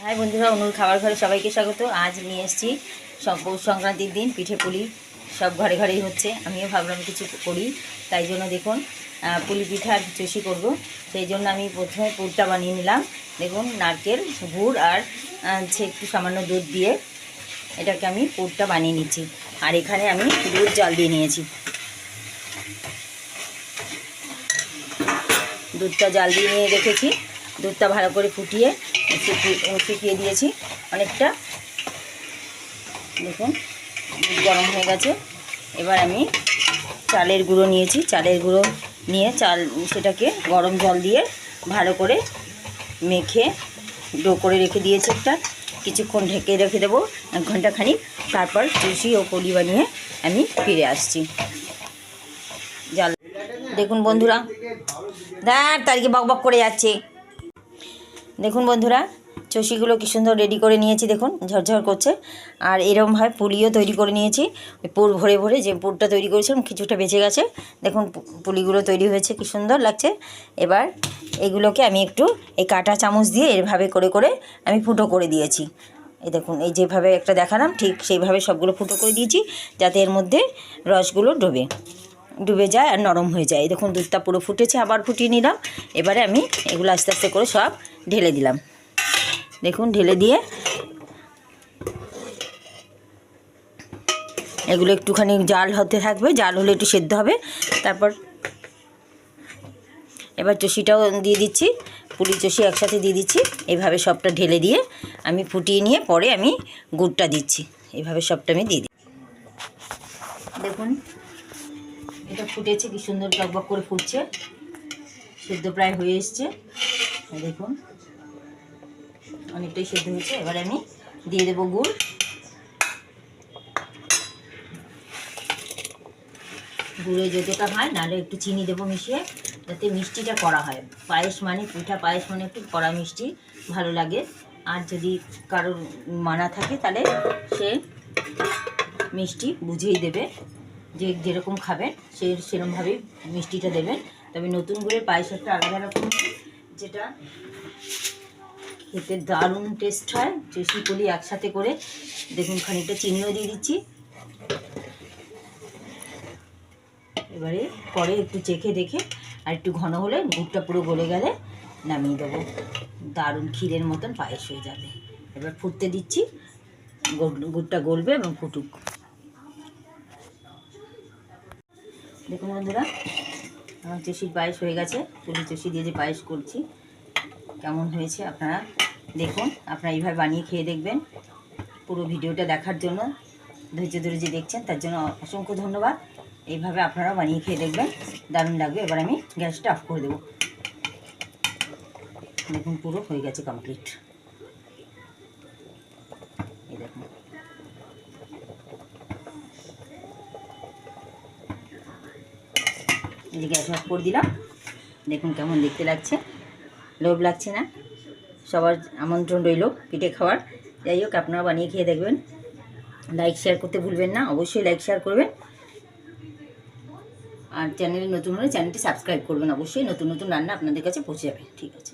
High বন্ধুরা, অনুর খাবার ঘরে সবাইকে স্বাগত। আজ নিয়ে এসেছি পৌষ সংক্রান্তির দিন পিঠে পুলি সব ঘরে ঘরেই হচ্ছে। আমিও ভাবলাম কিছু করি, তাই জন্য দেখুন পুলি পিঠা আর চষি করবো। সেই জন্য আমি প্রথমে পুরটা বানিয়ে নিলাম। দেখুন নারকেল, গুড় আর একটু সামান্য দুধ দিয়ে এটাকে আমি পুরটা বানিয়ে নিচ্ছি। আর এখানে আমি দুধ জাল দিয়ে নিয়েছি। দুধটা জাল দিয়ে নিয়ে রেখেছি। দুধটা ভালো করে ফুটিয়ে শুকিয়ে দিয়েছি অনেকটা। দেখুন দুধ গরম হয়ে গেছে। এবার আমি চালের গুঁড়ো নিয়েছি। চালের গুঁড়ো নিয়ে সেটাকে গরম জল দিয়ে ভালো করে মেখে ডো করে রেখে দিয়েছি। একটা কিছুক্ষণ ঢেকে রেখে দেবো 1 ঘন্টা খানিক। তারপর চুষি ও পুলি বানিয়ে আমি ফিরে আসছি। জাল দেখুন বন্ধুরা, তারিখে বকবক করে যাচ্ছে। দেখুন বন্ধুরা, চষিগুলো কি সুন্দর রেডি করে নিয়েছি। দেখুন ঝরঝর করছে। আর এরকমভাবে পুলিও তৈরি করে নিয়েছি। ওই পুর ভরে ভরে যে পুরটা তৈরি করেছিলাম কিছুটা বেঁচে গেছে। দেখুন পুলিগুলো তৈরি হয়েছে, কি সুন্দর লাগছে। এবার এগুলোকে আমি একটু এই কাঁটা চামচ দিয়ে এভাবে করে করে আমি ফুটো করে দিয়েছি। এই দেখুন, এই যেভাবে একটা দেখালাম ঠিক সেইভাবে সবগুলো ফুটো করে দিয়েছি, যাতে এর মধ্যে রসগুলো ডুবে যায় আর নরম হয়ে যায়। দেখুন দুধটা পুরো ফুটেছে, আবার ফুটিয়ে নিলাম। এবারে আমি এগুলো আস্তে আস্তে করে সব ঢেলে দিলাম। দেখুন ঢেলে দিয়ে এগুলো একটুখানি জাল হতে থাকবে, জাল হলে একটু সেদ্ধ হবে। তারপর এবার চষিটাও দিয়ে দিচ্ছি, পুলি চষি একসাথে দিয়ে দিচ্ছি। এইভাবে সবটা ঢেলে দিয়ে আমি ফুটিয়ে নিয়ে পরে আমি গুড়টা দিচ্ছি। এইভাবে সবটা আমি দিয়ে দিই। দেখুন এটা ফুটেছে, কি সুন্দর টকবক করে ফুটছে, সেদ্ধ প্রায় হয়ে এসছে। দেখুন অনেকটাই সেদ্ধ হয়েছে। এবার আমি দিয়ে দেবো গুড়। গুড়ে যতটা হয়, নাহলে একটু চিনি দেবো মিশিয়ে, যাতে মিষ্টিটা করা হয়। পায়েস মানে পিঠা, পায়েস মানে একটু কড়া মিষ্টি ভালো লাগে। আর যদি কারোর মানা থাকে তাহলে সে মিষ্টি বুঝেই দেবে, যে যেরকম খাবেন সেরকমভাবেই মিষ্টিটা দেবেন। তবে নতুন গুড়ের পায়েস একটা আলাদা রকম, যেটা খেতে দারুণ টেস্ট হয়। চষি পুলি একসাথে করে। দেখুন খানিকটা চিনিও দিয়ে দিচ্ছি। এবারে পরে একটু চেখে দেখে আর একটু ঘন হলে, গুড়টা পুরো গলে গেলে নামিয়ে দেবো। দারুণ ক্ষীরের মতন পায়েস হয়ে যাবে। এবার ফুটতে দিচ্ছি, গুড়টা গলবে এবং ফুটুক। দেখুন বন্ধুরা, আমার চষির পায়েস হয়ে গেছে। পুলি চষি দিয়ে যে পায়েস করছি কেমন হয়েছে আপনারা দেখুন। আপনারা এইভাবে বানিয়ে খেয়ে দেখবেন। পুরো ভিডিওটা দেখার জন্য, ধৈর্য ধরে যে দেখছেন তার জন্য অসংখ্য ধন্যবাদ। এইভাবে আপনারা বানিয়ে খেয়ে দেখবেন, দারুণ লাগবে। এবার আমি গ্যাসটা অফ করে দেবো। দেখুন পুরো হয়ে গেছে কমপ্লিট। এই দেখুন এই যে গ্যাস অফ করে দিলাম। দেখুন কেমন দেখতে লাগছে, লোভ লাগছে না? সবার আমন্ত্রণ রইল পিঠে খাওয়ার। যাই হোক, আপনারা বানিয়ে খেয়ে দেখবেন। লাইক শেয়ার করতে ভুলবেন না, অবশ্যই লাইক শেয়ার করবেন। আর চ্যানেলে নতুন হলে চ্যানেলটি সাবস্ক্রাইব করবেন অবশ্যই। নতুন নতুন রান্না আপনাদের কাছে পৌঁছে যাবে। ঠিক আছে।